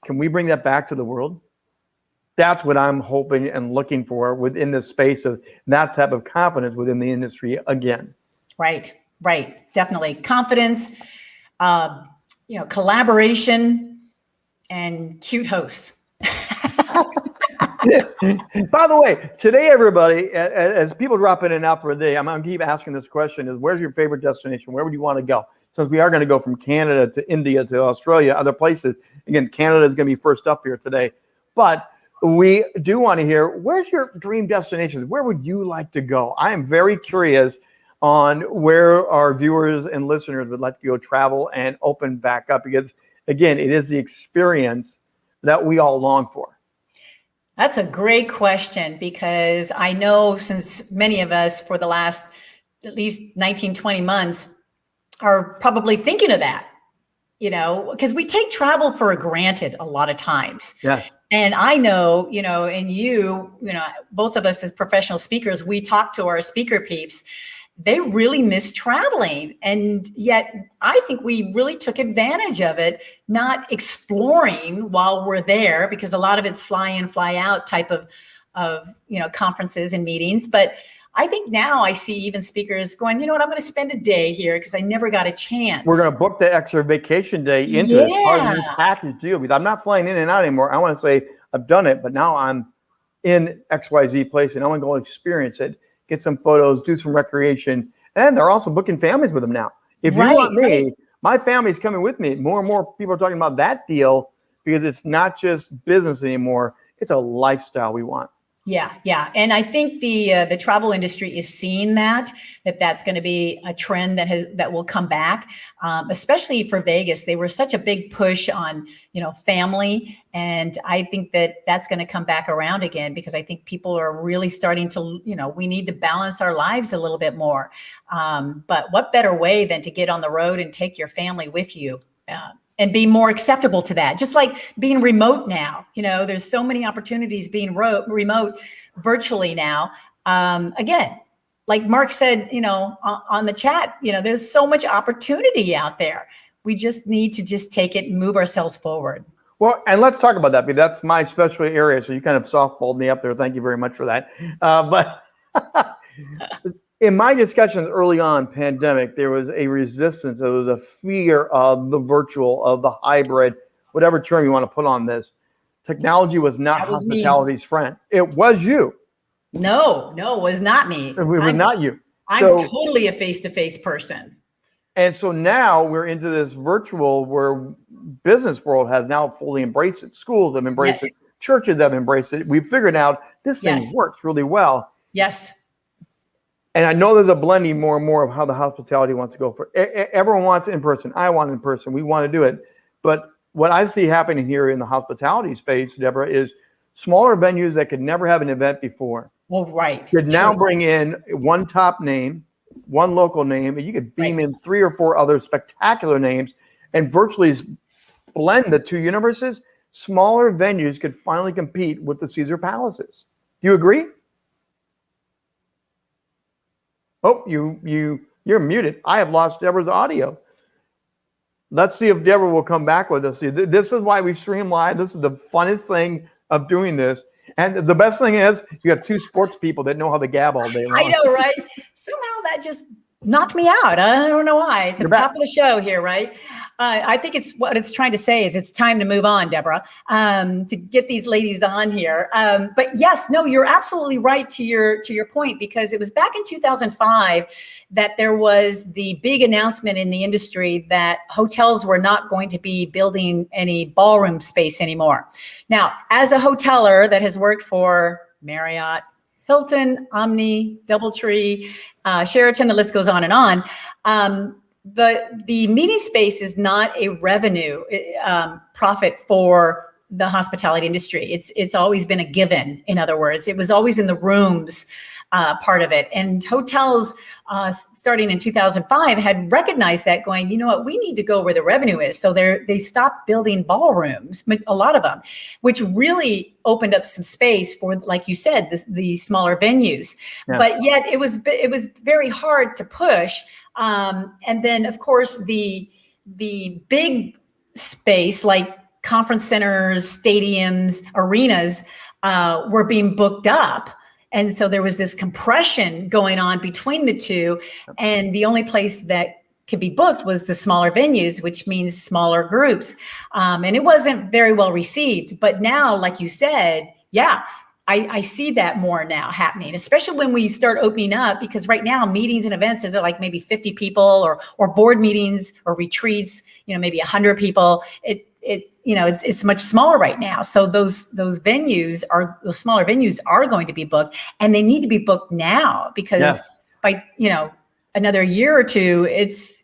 can we bring that back to the world? That's what I'm hoping and looking for within this space of that type of confidence within the industry again. Right. Definitely. Confidence, collaboration, and cute hosts. By the way, today, everybody, as people drop in and out for the day, I'm going to keep asking this question: is where's your favorite destination? Where would you want to go? Since we are going to go from Canada to India to Australia, other places. Again, Canada is going to be first up here today. But we do want to hear, where's your dream destination? Where would you like to go? I am very curious on where our viewers and listeners would like to go travel and open back up, because, again, it is the experience that we all long for. That's a great question, because I know since many of us for the last at least 19, 20 months are probably thinking of that, because we take travel for granted a lot of times. Yes. And I know, and both of us as professional speakers, we talk to our speaker peeps. They really miss traveling. And yet I think we really took advantage of it, not exploring while we're there, because a lot of it's fly in, fly out type of conferences and meetings. But I think now I see even speakers going, you know what, I'm going to spend a day here because I never got a chance. We're going to book the extra vacation day into it. Part of the package deal, because I'm not flying in and out anymore. I want to say I've done it, but now I'm in XYZ place and I want to go experience it, get some photos, do some recreation. And they're also booking families with them now. If you want me, my family's coming with me. More and more people are talking about that deal, because it's not just business anymore. It's a lifestyle we want. Yeah. And I think the travel industry is seeing that's going to be a trend that will come back, especially for Vegas. They were such a big push on, family. And I think that's going to come back around again, because I think people are really starting to, we need to balance our lives a little bit more. But what better way than to get on the road and take your family with you? And be more acceptable to that. Just like being remote now, there's so many opportunities being remote virtually now. Again, like Mark said, on the chat, there's so much opportunity out there. We just need to just take it and move ourselves forward. Well, and let's talk about that, because that's my specialty area. So you kind of softballed me up there. Thank you very much for that. But in my discussions early on, pandemic, there was a resistance. There was a fear of the virtual, of the hybrid, whatever term you want to put on this. Technology was not hospitality's friend. It was you. No, it was not me. It was not you. I'm totally a face-to-face person. And so now we're into this virtual where business world has now fully embraced it. Schools have embraced it. Churches have embraced it. We've figured out this thing works really well. Yes. And I know there's a blending more and more of how the hospitality wants to go for. Everyone wants in person. I want in person. We want to do it. But what I see happening here in the hospitality space, Deborah, is smaller venues that could never have an event before. Well, right. Could now bring in one top name, one local name, and you could beam in 3 or 4 other spectacular names and virtually blend the two universes. Smaller venues could finally compete with the Caesar Palaces. Do you agree? Oh, you're muted. I have lost Deborah's audio. Let's see if Deborah will come back with us. This is why we stream live. This is the funnest thing of doing this. And the best thing is you have 2 sports people that know how to gab all day long. I know, right? Somehow that just knocked me out. I don't know why. At the top of the show here, right? I think it's what it's trying to say is it's time to move on, Deborah, to get these ladies on here. But yes, no, you're absolutely right to your point, because it was back in 2005 that there was the big announcement in the industry that hotels were not going to be building any ballroom space anymore. Now, as a hoteler that has worked for Marriott, Hilton, Omni, DoubleTree, Sheraton, the list goes on and on. The meeting space is not a revenue profit for the hospitality industry. It's always been a given. In other words, it was always in the rooms part of it. And hotels starting in 2005 had recognized that, going, you know what, we need to go where the revenue is. So they stopped building ballrooms, a lot of them, which really opened up some space for, like you said, the smaller venues. Yeah. But yet it was very hard to push. And then, of course, the big space like conference centers, stadiums, arenas were being booked up. And so there was this compression going on between the two. And the only place that could be booked was the smaller venues, which means smaller groups. And it wasn't very well received. But now, like you said, yeah, I see that more now happening, especially when we start opening up, because right now meetings and events, there's like maybe 50 people or board meetings or retreats, maybe 100 people. It's much smaller right now. So those smaller venues are going to be booked, and they need to be booked now, because by another year or two, it's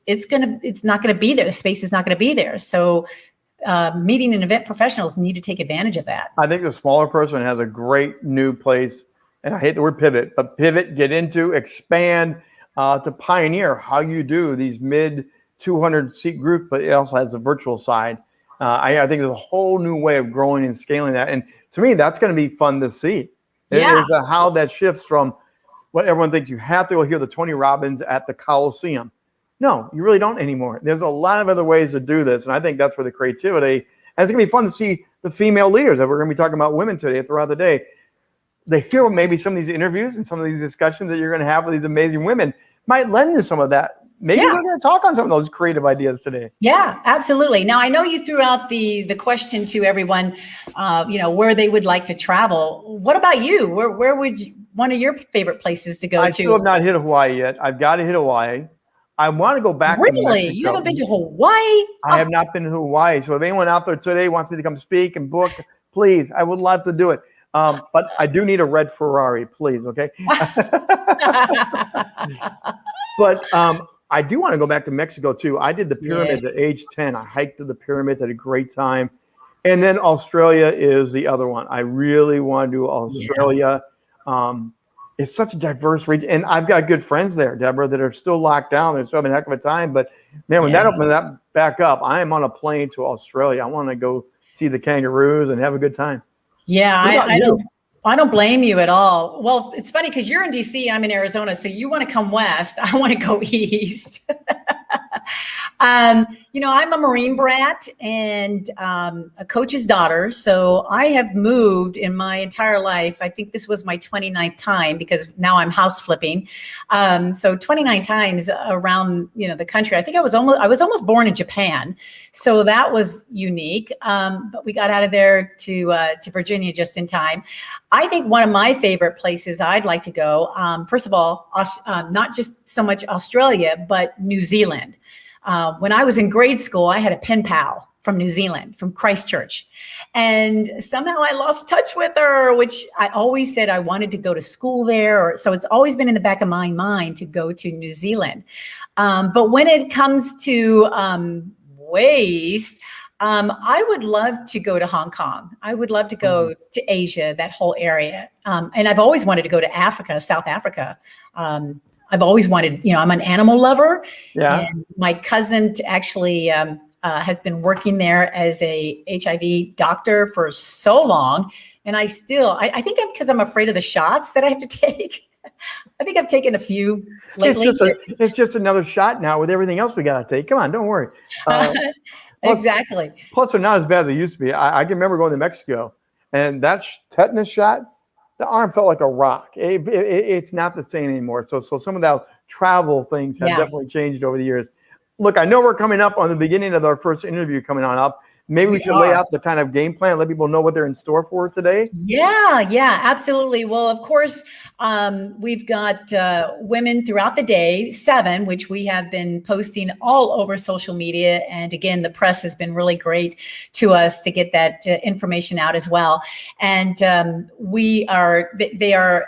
not going to be there. The space is not going to be there. So meeting and event professionals need to take advantage of that. I think the smaller person has a great new place, and I hate the word pivot, but pivot, get into, expand, to pioneer how you do these mid 200 seat groups, but it also has a virtual side. I think there's a whole new way of growing and scaling that. And to me, that's going to be fun to see. It is how that shifts from what everyone thinks you have to go hear the Tony Robbins at the Coliseum. No, you really don't anymore. There's a lot of other ways to do this. And I think that's where the creativity, and it's going to be fun to see the female leaders that we're going to be talking about, women today throughout the day. They hear maybe some of these interviews and some of these discussions that you're going to have with these amazing women might lend to some of that. Maybe we're going to talk on some of those creative ideas today. Yeah, absolutely. Now, I know you threw out the question to everyone, where they would like to travel. What about you? Where would one of your favorite places to go to? I still have not hit Hawaii yet. I've got to hit Hawaii. I want to go back. Really? You haven't been to Hawaii? I have not been to Hawaii. So if anyone out there today wants me to come speak and book, please, I would love to do it. But I do need a red Ferrari, please. Okay. But I do want to go back to Mexico too. I did the pyramids at age 10. I hiked to the pyramids, had a great time. And then Australia is the other one. I really want to do Australia. It's such a diverse region. And I've got good friends there, Deborah, that are still locked down. They're still having a heck of a time. But man, when that opens up back up, I am on a plane to Australia. I want to go see the kangaroos and have a good time. Yeah, I don't blame you at all. Well, it's funny because you're in DC, I'm in Arizona, so you want to come west. I want to go east. I'm a Marine brat and a coach's daughter. So I have moved in my entire life. I think this was my 29th time because now I'm house flipping. So 29 times around, the country. I think I was almost born in Japan. So that was unique. But we got out of there to Virginia just in time. I think one of my favorite places I'd like to go, first of all, not just so much Australia, but New Zealand. When I was in grade school, I had a pen pal from New Zealand, from Christchurch. And somehow I lost touch with her, which I always said I wanted to go to school there. So it's always been in the back of my mind to go to New Zealand. But when it comes to waste, I would love to go to Hong Kong. I would love to go to Asia, that whole area. And I've always wanted to go to Africa, South Africa. I've always wanted, I'm an animal lover. Yeah. And my cousin actually has been working there as a HIV doctor for so long. And I think because I'm afraid of the shots that I have to take. I think I've taken a few lately. It's just another shot now with everything else we got to take. Come on, don't worry. Exactly. Plus, they're not as bad as they used to be. I can remember going to Mexico, and that tetanus shot, the arm felt like a rock. It's not the same anymore. So some of the travel things have definitely changed over the years. Look, I know we're coming up on the beginning of our first interview coming on up. Maybe we should lay out the kind of game plan, let people know what they're in store for today. Yeah, absolutely. Well, of course, we've got women throughout the day, 7, which we have been posting all over social media. And again, the press has been really great to us to get that information out as well. And they are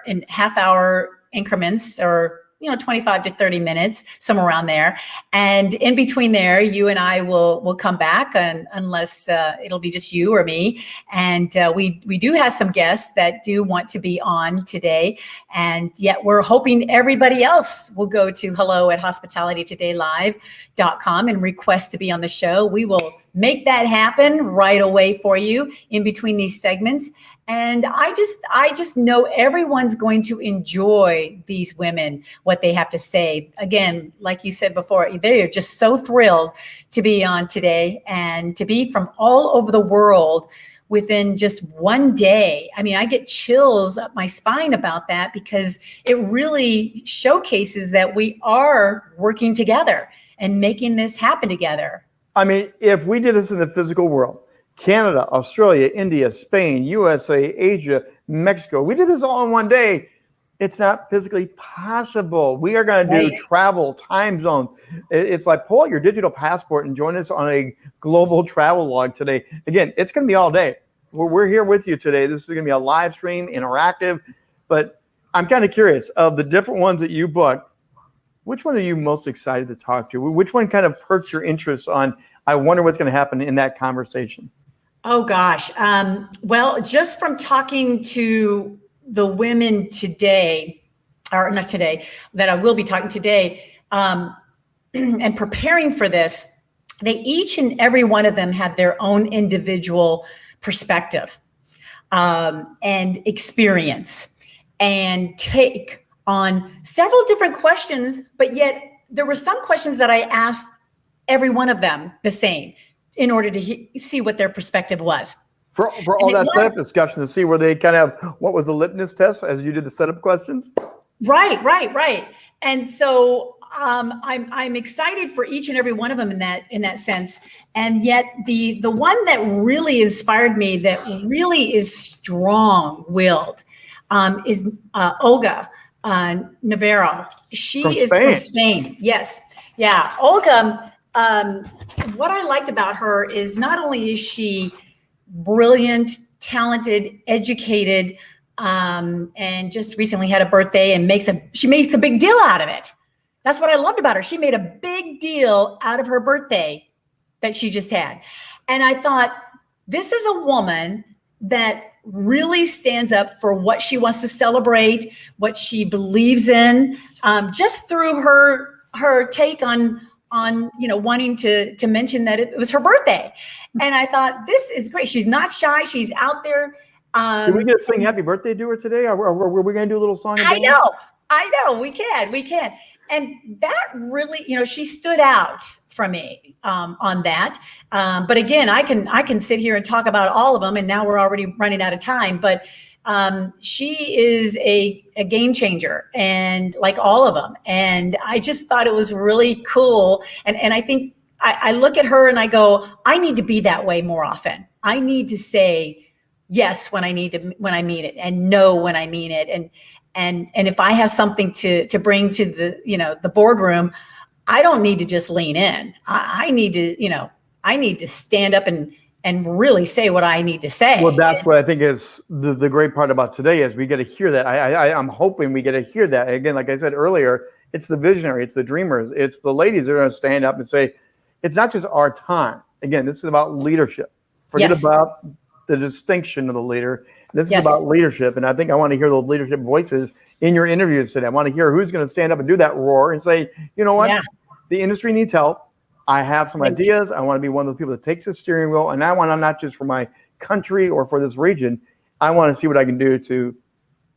in half-hour increments or 25 to 30 minutes, somewhere around there. And in between there, you and I will come back, and unless it'll be just you or me. And we do have some guests that do want to be on today. And yet we're hoping everybody else will go to hello@hospitalitytodaylive.com and request to be on the show. We will make that happen right away for you in between these segments. And I just know everyone's going to enjoy these women, what they have to say. Again, like you said before, they're just so thrilled to be on today and to be from all over the world within just one day. I mean, I get chills up my spine about that because it really showcases that we are working together and making this happen together. I mean, if we did this in the physical world, Canada, Australia, India, Spain, USA, Asia, Mexico. We did this all in one day. It's not physically possible. We are going to do travel, time zones. It's like pull out your digital passport and join us on a global travel log today. Again, it's going to be all day. We're here with you today. This is going to be a live stream, interactive. But I'm kind of curious, of the different ones that you booked, which one are you most excited to talk to? Which one kind of perks your interest on, I wonder what's going to happen in that conversation? Oh, gosh. Well, just from talking to the women today, or not today, that I will be talking today, and preparing for this, they each and every one of them had their own individual perspective and experience and take on several different questions, but yet there were some questions that I asked every one of them the same, in order to see what their perspective was. For all that setup discussion, to see where they kind of, what was the litmus test as you did the setup questions? Right. And so I'm excited for each and every one of them in that sense. And yet the one that really inspired me, that really is strong-willed, is Olga Navarro. She is from Spain. Yes. Yeah. Olga, what I liked about her is not only is she brilliant, talented, educated, and just recently had a birthday and she makes a big deal out of it. That's what I loved about her. She made a big deal out of her birthday that she just had. And I thought, this is a woman that really stands up for what she wants to celebrate, what she believes in, just through her take on wanting to mention that it was her birthday. And I thought, this is great. She's not shy. She's out there. Did we get to sing happy birthday to her today? Or were we going to do a little song? I know, we can. And that really, she stood out for me on that. But again, I can sit here and talk about all of them, and now we're already running out of time. But she is a game changer, and like all of them. And I just thought it was really cool. And I think I look at her and I go, I need to be that way more often. I need to say yes when I mean it, and no when I mean it. And if I have something to bring to the boardroom, I don't need to just lean in. I need to stand up and really say what I need to say. Well, that's what I think is the great part about today is we get to hear that. I'm hoping we get to hear that. Again, like I said earlier, it's the visionary, it's the dreamers, it's the ladies that are going to stand up and say, it's not just our time. Again, this is about leadership. Forget about the distinction of the leader. This is about leadership. And I think I want to hear those leadership voices in your interviews today. I want to hear who's going to stand up and do that roar and say, you know what? Yeah. The industry needs help. I have some ideas. I want to be one of those people that takes the steering wheel. And I want to, not just for my country or for this region, I want to see what I can do to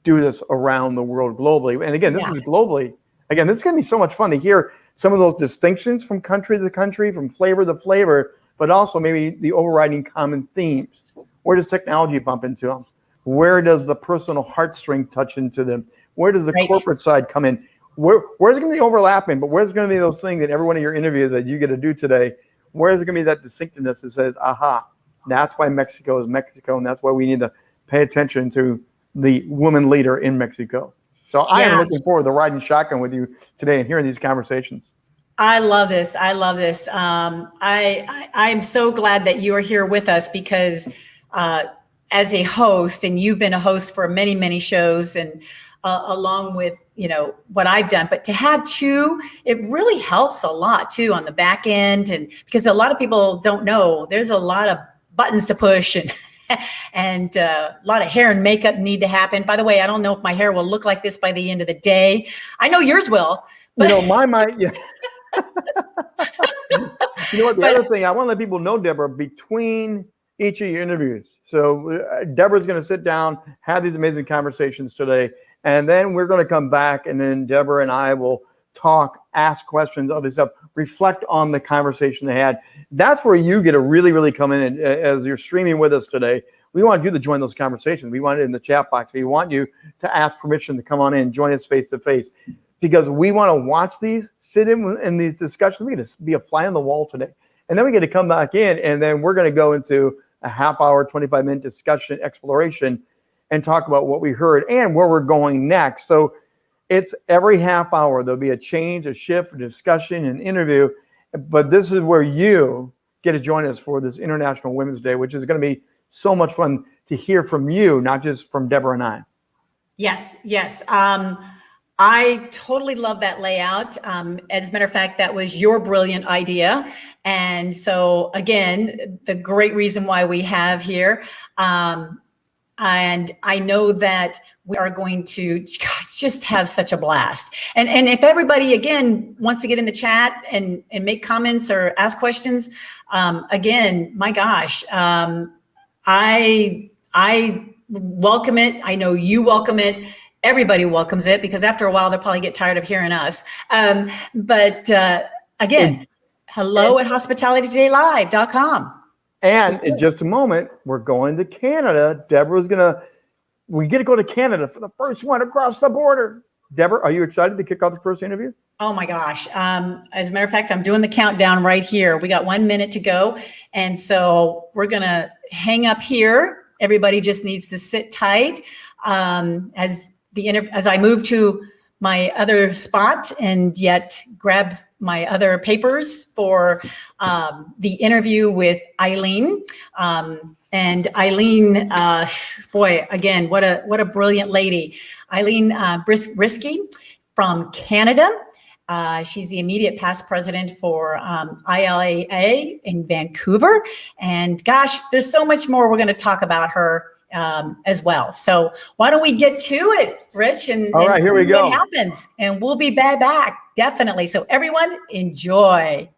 do this around the world globally. And again, this is globally. Again, this is going to be so much fun to hear some of those distinctions from country to country, from flavor to flavor, but also maybe the overriding common themes. Where does technology bump into them? Where does the personal heartstring touch into them? Where does the corporate side come in? Where's going to be overlapping, but where's going to be those things that every one of your interviews that you get to do today, where's it going to be that distinctiveness that says, aha, that's why Mexico is Mexico, and that's why we need to pay attention to the woman leader in Mexico. So I am looking forward to riding shotgun with you today and hearing these conversations. I love this. I'm so glad that you are here with us because as a host, and you've been a host for many, many shows, and along with what I've done, but to have two, it really helps a lot too on the back end, and because a lot of people don't know, there's a lot of buttons to push and and a lot of hair and makeup need to happen. By the way, I don't know if my hair will look like this by the end of the day. I know yours will. But mine might. Yeah. You know what? The other thing I want to let people know, Deborah, between each of your interviews. So Deborah's going to sit down, have these amazing conversations today, and then we're going to come back, and then Deborah and I will talk, ask questions, other stuff, reflect on the conversation they had. That's where you get to really, really come in, and as you're streaming with us today. We want you to join those conversations. We want it in the chat box. We want you to ask permission to come on in, join us face to face, because we want to watch these, sit in these discussions. We're going to be a fly on the wall today. And then we get to come back in, and then we're going to go into a half-hour, 25-minute discussion, exploration, and talk about what we heard and where we're going next. So it's every half hour, there'll be a change, a shift, a discussion, an interview. But this is where you get to join us for this International Women's Day, which is going to be so much fun to hear from you, not just from Deborah and I. Yes. I totally love that layout. As a matter of fact, that was your brilliant idea. And so again, the great reason why we have here. And I know that we are going to just have such a blast. And if everybody, again, wants to get in the chat and make comments or ask questions, again, my gosh, I welcome it. I know you welcome it. Everybody welcomes it, because after a while, they'll probably get tired of hearing us. But again, hello at hospitalitytodaylive.com. And in just a moment, we're going to Canada. We get to go to Canada for the first one across the border. Deborah, are you excited to kick off the first interview? Oh my gosh. As a matter of fact, I'm doing the countdown right here. We got 1 minute to go. And so we're going to hang up here. Everybody just needs to sit tight as I move to my other spot and yet grab my other papers for the interview with Eileen. And Eileen, boy, again, what a brilliant lady. Eileen Brisky from Canada. She's the immediate past president for ILAA in Vancouver. And gosh, there's so much more we're going to talk about her as well. So why don't we get to it, Rich, and right, see here we go. What happens. And we'll be back, definitely. So everyone, enjoy.